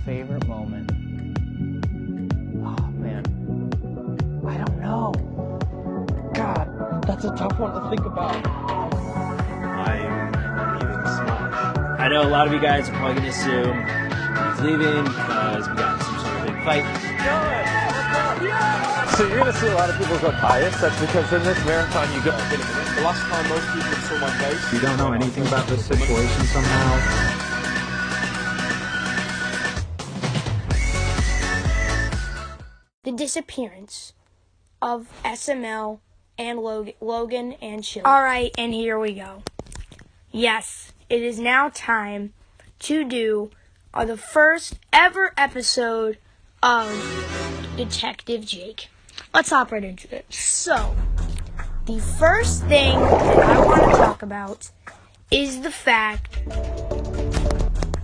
favorite moment. Oh, man. I don't know. God, that's a tough one to think about. I'm leaving Smash. I know a lot of you guys are probably going to assume he's leaving because we got some sort of big fight. So you're going to see a lot of people go biased. That's because in this marathon you go. The last time most people saw my face. You don't know anything about this situation somehow? The disappearance of SML and Logan and Chili. Alright, and here we go. Yes, it is now time to do the first ever episode of Detective Jake. Let's hop right into it. So, the first thing that I want to talk about is the fact...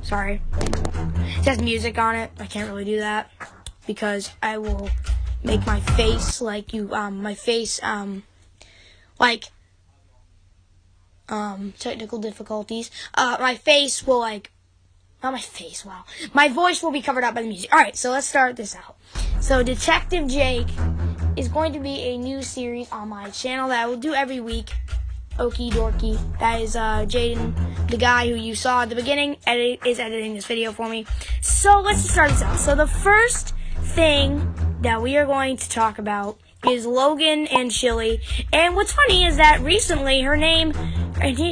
Sorry. It has music on it. I can't really do that because I will make my face like technical difficulties. My face will not my face, wow. My voice will be covered up by the music. Alright, so let's start this out. So Detective Jake is going to be a new series on my channel that I will do every week. Okie dorky. That is Jaden, the guy who you saw at the beginning, is editing this video for me. So let's just start this out. So the first thing that we are going to talk about is Logan and Chili. And what's funny is that recently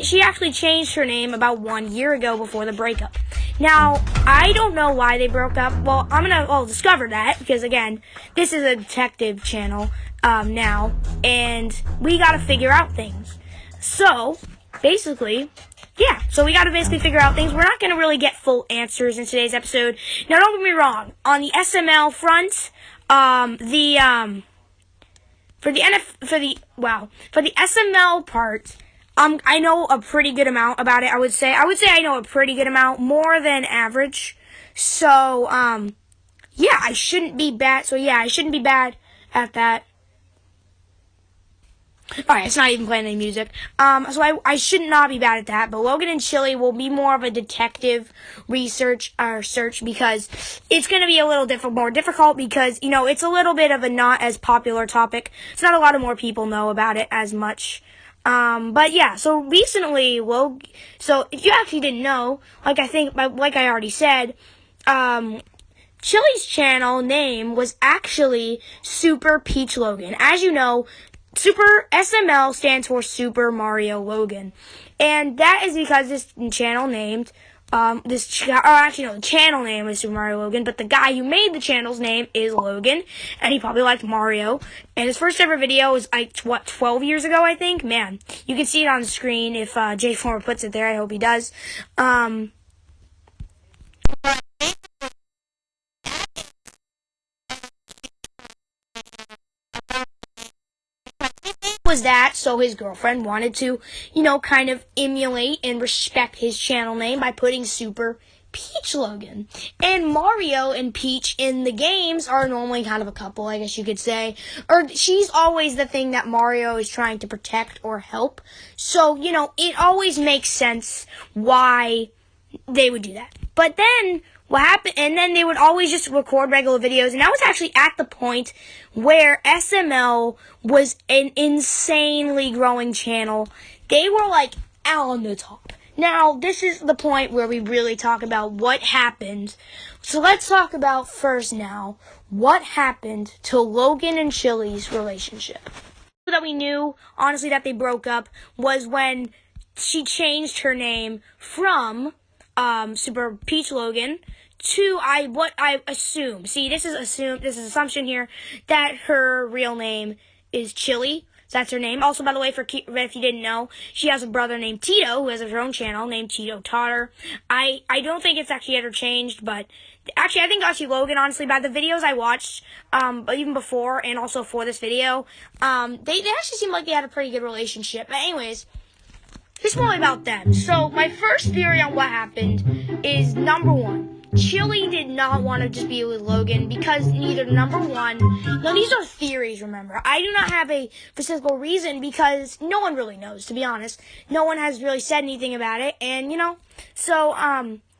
she actually changed her name about 1 year ago before the breakup. Now, I don't know why they broke up. Well, I'll discover that because, again, this is a detective channel now, and we gotta figure out things. So, basically, yeah, so we gotta basically figure out things. We're not gonna really get full answers in today's episode. Now, don't get me wrong. On the SML front, for the SML part, I know a pretty good amount about it. I would say I know a pretty good amount, more than average. So, yeah, I shouldn't be bad. So yeah, I shouldn't be bad at that. Alright, it's not even playing any music. So I should not be bad at that, but Logan and Chili will be more of a detective search because it's gonna be a little more difficult because, it's a little bit of a not as popular topic. It's not a lot of more people know about it as much. But yeah, so recently, so if you actually didn't know, like I already said, Chili's channel name was actually Super Peach Logan. As you know, Super SML stands for Super Mario Logan. And that is because this channel named, the channel name is Super Mario Logan, but the guy who made the channel's name is Logan, and he probably liked Mario. And his first ever video was, 12 years ago, I think? Man, you can see it on the screen if, Jay Former puts it there. I hope he does. Was that so his girlfriend wanted to, kind of emulate and respect his channel name by putting Super Peach Logan. And Mario and Peach in the games are normally kind of a couple, I guess you could say. Or she's always the thing that Mario is trying to protect or help. So, it always makes sense why they would do that. But then what happened, and then they would always just record regular videos, and that was actually at the point where SML was an insanely growing channel. They were out on the top. Now, this is the point where we really talk about what happened. So let's talk about first now what happened to Logan and Chili's relationship. That we knew, honestly, that they broke up was when she changed her name from Super Peach Logan to what I assume. See, this is assumption here that her real name is Chili. That's her name. Also, by the way, if you didn't know, she has a brother named Tito who has her own channel named Tito Totter. I don't think it's actually ever changed, but actually, I think Logan, honestly, by the videos I watched, even before and also for this video, they actually seemed like they had a pretty good relationship. But anyways, it's more about them. So my first theory on what happened is, number one, Chili did not want to just be with Logan because number one, these are theories, remember. I do not have a physical reason because no one really knows, to be honest. No one has really said anything about it, and, so,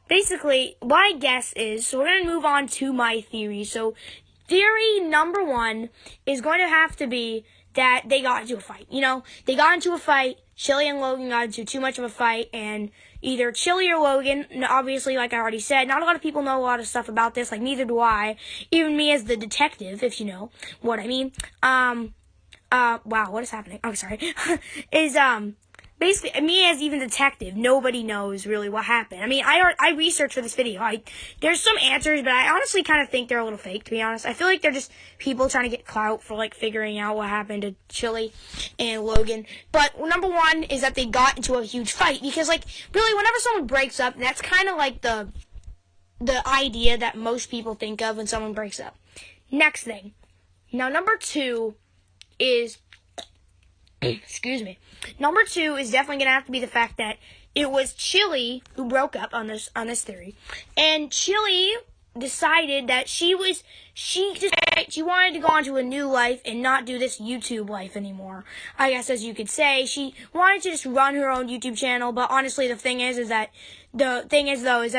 basically, my guess is, so we're going to move on to my theory. So, theory number 1 is going to have to be that they got into a fight. You know, they got into a fight, Chili and Logan got into too much of a fight, and either Chili or Logan, obviously, like I already said, not a lot of people know a lot of stuff about this, like neither do I, even me as the detective, if you know what I mean. Wow, what is happening? Oh, sorry. Basically, me as even detective, nobody knows really what happened. I mean, I researched for this video. There's some answers, but I honestly kind of think they're a little fake, to be honest. I feel like they're just people trying to get clout for, like, figuring out what happened to Chili and Logan. But number 1 is that they got into a huge fight, because, like, really, whenever someone breaks up, that's kind of like the idea that most people think of when someone breaks up. Next thing. Now, number 2 is... Excuse me. Number 2 is definitely going to have to be the fact that it was Chili who broke up on this theory. And Chili decided that she wanted to go on to a new life and not do this YouTube life anymore. I guess, as you could say, she wanted to just run her own YouTube channel, but honestly the thing is that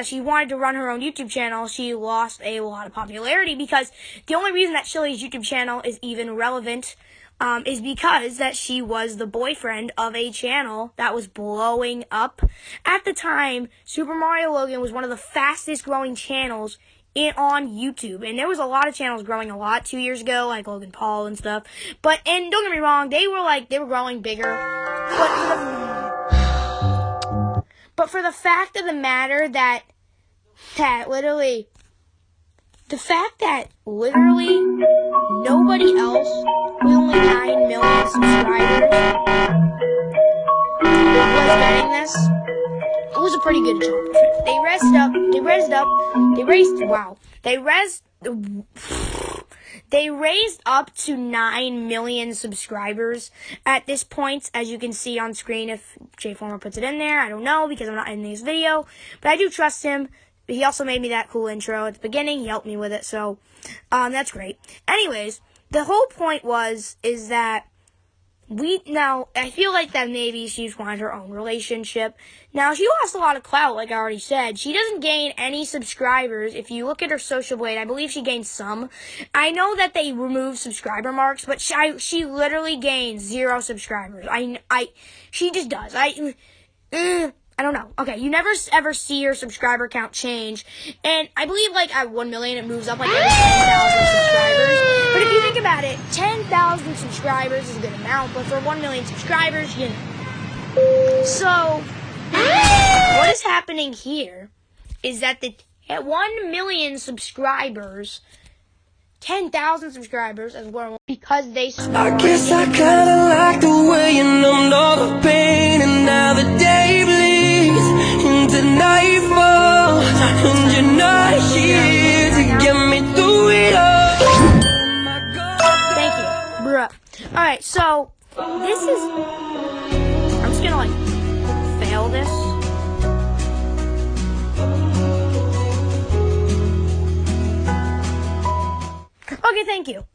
she wanted to run her own YouTube channel. She lost a lot of popularity, because the only reason that Chili's YouTube channel is even relevant is because that she was the boyfriend of a channel that was blowing up. At the time, Super Mario Logan was one of the fastest growing channels on YouTube. And there was a lot of channels growing a lot 2 years ago, like Logan Paul and stuff. And don't get me wrong, they were growing bigger. But for the fact of the matter that literally nobody else with only 9 million subscribers was getting this, it was a pretty good accomplishment. They raised up to 9 million subscribers at this point, as you can see on screen. If Jay Former puts it in there, I don't know, because I'm not in this video, but I do trust him. He also made me that cool intro at the beginning. He helped me with it, so that's great. Anyways, the whole point is that I feel like that maybe she just wanted her own relationship. Now, she lost a lot of clout, like I already said. She doesn't gain any subscribers. If you look at her social blade, I believe she gained some. I know that they removed subscriber marks, but she literally gained 0 subscribers. She just does. I don't know. Okay, you never ever see your subscriber count change. And I believe, like, at 1 million, it moves up, like, every 10,000 subscribers. But if you think about it, 10,000 subscribers is a good amount. But for 1 million subscribers, you know. So, what is happening here is that at 1 million subscribers, 10,000 subscribers as well, because they started. I guess I kinda like the way you numbed all the pain, and now the day bleeds into nightfall, and you're not here to get me through it all. Thank you, bruh. Alright, so this is, I'm just gonna fail this. Okay, thank you.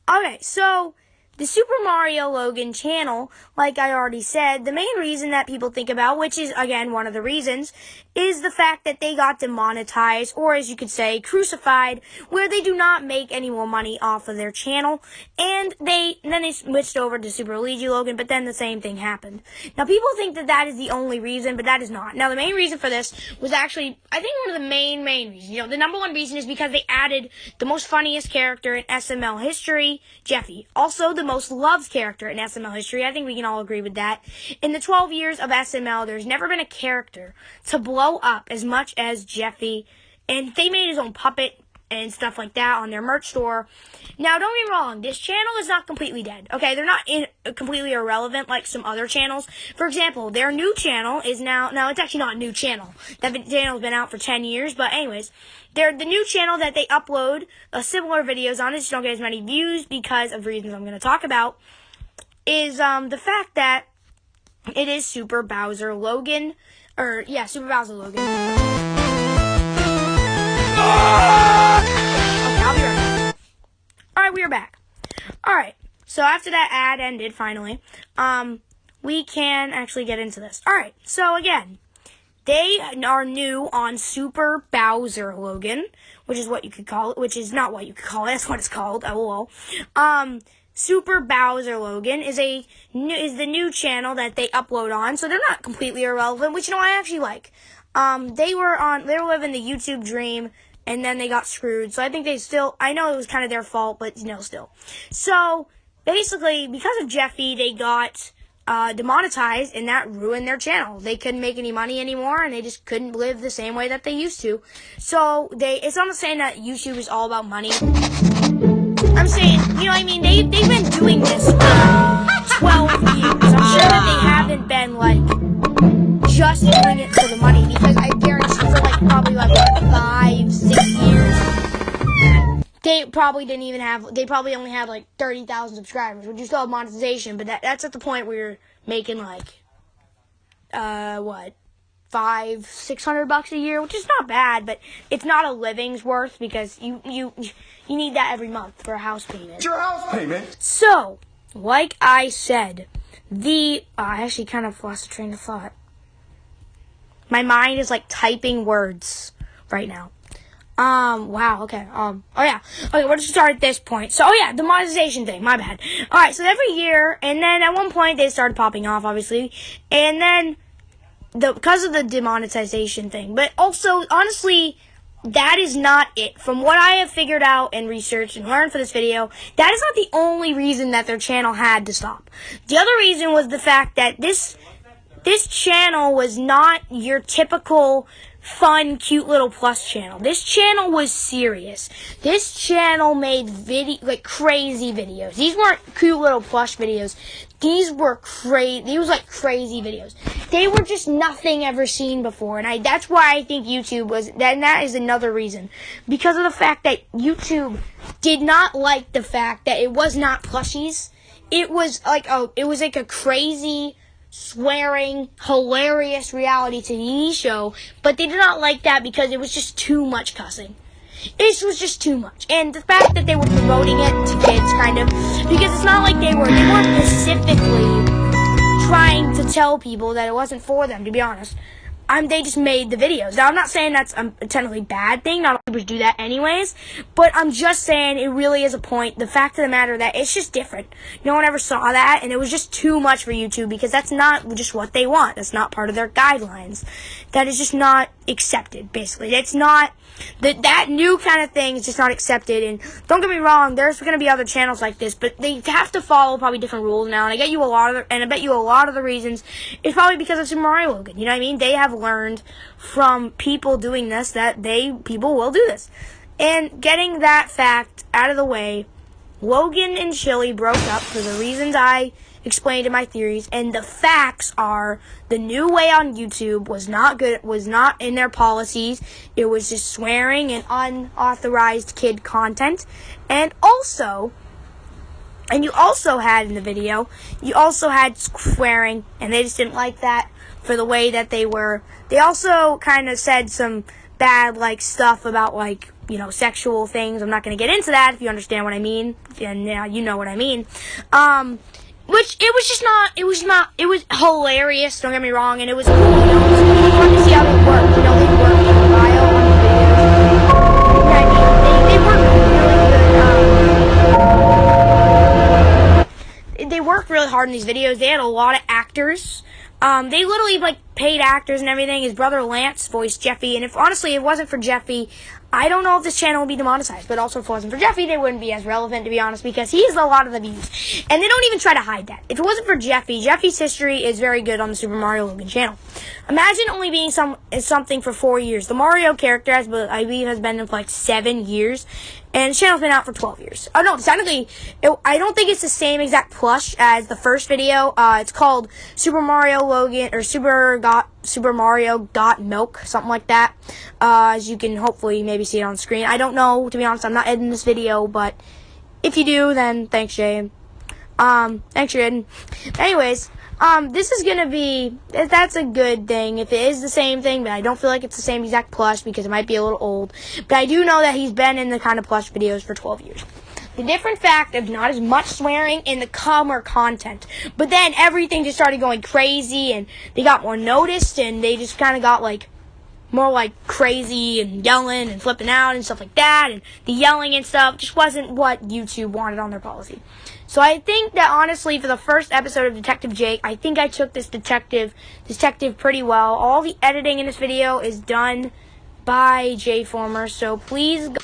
Okay, so the Super Mario Logan channel, like I already said, the main reason that people think about, which is, again, one of the reasons, is the fact that they got demonetized, or as you could say, crucified, where they do not make any more money off of their channel, and then they switched over to Super Luigi Logan, but then the same thing happened. Now, people think that is the only reason, but that is not. Now, the main reason for this was actually, I think one of the main reasons, the number one reason is because they added the most funniest character in SML history, Jeffy. Also, the most loved character in SML history. I think we can all agree with that. In the 12 years of SML, there's never been a character to blow up as much as Jeffy, and they made his own puppet and stuff like that on their merch store. Now, don't get me wrong, this channel is not completely dead. Okay, they're not completely irrelevant like some other channels. For example, their new channel is now it's actually not a new channel. That channel's been out for 10 years, but anyways, the new channel that they upload similar videos on, just don't get as many views because of reasons I'm going to talk about, is the fact that it is Super Bowser Logan, Super Bowser Logan. Okay, I'll be right back. Alright, we are back. Alright, so after that ad ended, finally, we can actually get into this. Alright, so again, they are new on Super Bowser Logan, which is what you could call it, which is not what you could call it, that's what it's called, LOL. Super Bowser Logan is the new channel that they upload on, so they're not completely irrelevant, which, I actually like. They were living the YouTube dream, and then they got screwed, so I think I know it was kind of their fault, but, still. So, basically, because of Jeffy, they got demonetized, and that ruined their channel. They couldn't make any money anymore, and they just couldn't live the same way that they used to. So, it's not saying that YouTube is all about money. I'm saying, they've been doing this for 12 years. I'm sure that they haven't been, just doing it for the money, because I guarantee for, probably, 5, 6 years, they probably only had, 30,000 subscribers, which you still have monetization, but that's at the point where you're making, $500-600 a year, which is not bad, but it's not a living's worth, because you need that every month for a house payment. It's your house payment. So, like I said, I actually kind of lost a train of thought. My mind is typing words right now. Wow, okay. Okay, we'll just start at this point. So, the monetization thing, my bad. Alright, so every year, and then at one point they started popping off, obviously, and then, because of the demonetization thing, but also, honestly, that is not it. From what I have figured out and researched and learned for this video, that is not the only reason that their channel had to stop. The other reason was the fact that this channel was not your typical fun, cute little plus channel. This channel was serious. This channel made crazy videos. These weren't cute little plush videos. These were crazy. These was crazy videos. They were just nothing ever seen before, and that's why I think YouTube was. And that is another reason, because of the fact that YouTube did not like the fact that it was not plushies. It was a crazy, swearing, hilarious reality TV show, but they did not like that because it was just too much cussing. It was just too much. And the fact that they were promoting it to kids, kind of, because it's not like they weren't specifically trying to tell people that it wasn't for them, to be honest. They just made the videos. Now, I'm not saying that's a technically bad thing. Not all people do that anyways. But I'm just saying it really is a point. The fact of the matter that it's just different. No one ever saw that, and it was just too much for YouTube, because that's not just what they want. That's not part of their guidelines. That is just not accepted, basically. It's not... That new kind of thing is just not accepted, and don't get me wrong, there's going to be other channels like this, but they have to follow probably different rules now, and I bet you a lot of the reasons is probably because of Super Mario Logan, you know what I mean? They have learned from people doing this that people will do this. And getting that fact out of the way, Logan and Chili broke up for the reasons I explained in my theories, and the facts are the new way on YouTube was not good, was not in their policies. It was just swearing and unauthorized kid content. And you also had in the video, you also had swearing, and they just didn't like that for the way that they were. They also kind of said some bad stuff about sexual things. I'm not going to get into that if you understand what I mean, and you know what I mean. Which, it was hilarious, don't get me wrong, and it was cool, I wanted to see how they worked, they worked in a while on the videos. They worked really hard in these videos. They had a lot of actors. They literally, paid actors and everything. His brother Lance voiced Jeffy, and if it wasn't for Jeffy, I don't know if this channel would be demonetized, but also if it wasn't for Jeffy, they wouldn't be as relevant, to be honest, because he has a lot of the views. And they don't even try to hide that. If it wasn't for Jeffy's history is very good on the Super Mario Logan channel. Imagine only being something for 4 years. The Mario character, I believe, has been in for 7 years, and the channel's been out for 12 years. Oh, no, technically, I don't think it's the same exact plush as the first video. It's called Super Mario Logan, or Super Mario Got Milk, something like that. As you can hopefully maybe see it on screen. I don't know, to be honest, I'm not editing this video, but if you do, then thanks, Jay. Thanks, Jaden. Anyways, this is gonna be, that's a good thing, if it is the same thing, but I don't feel like it's the same exact plush, because it might be a little old. But I do know that he's been in the kind of plush videos for 12 years. The different fact of not as much swearing in the calmer content. But then everything just started going crazy, and they got more noticed, and they just kind of got like more like crazy and yelling and flipping out and stuff like that, and the yelling and stuff just wasn't what YouTube wanted on their policy. So I think that honestly, for the first episode of Detective Jake, I think I took this detective pretty well. All the editing in this video is done by Jay Former, so please go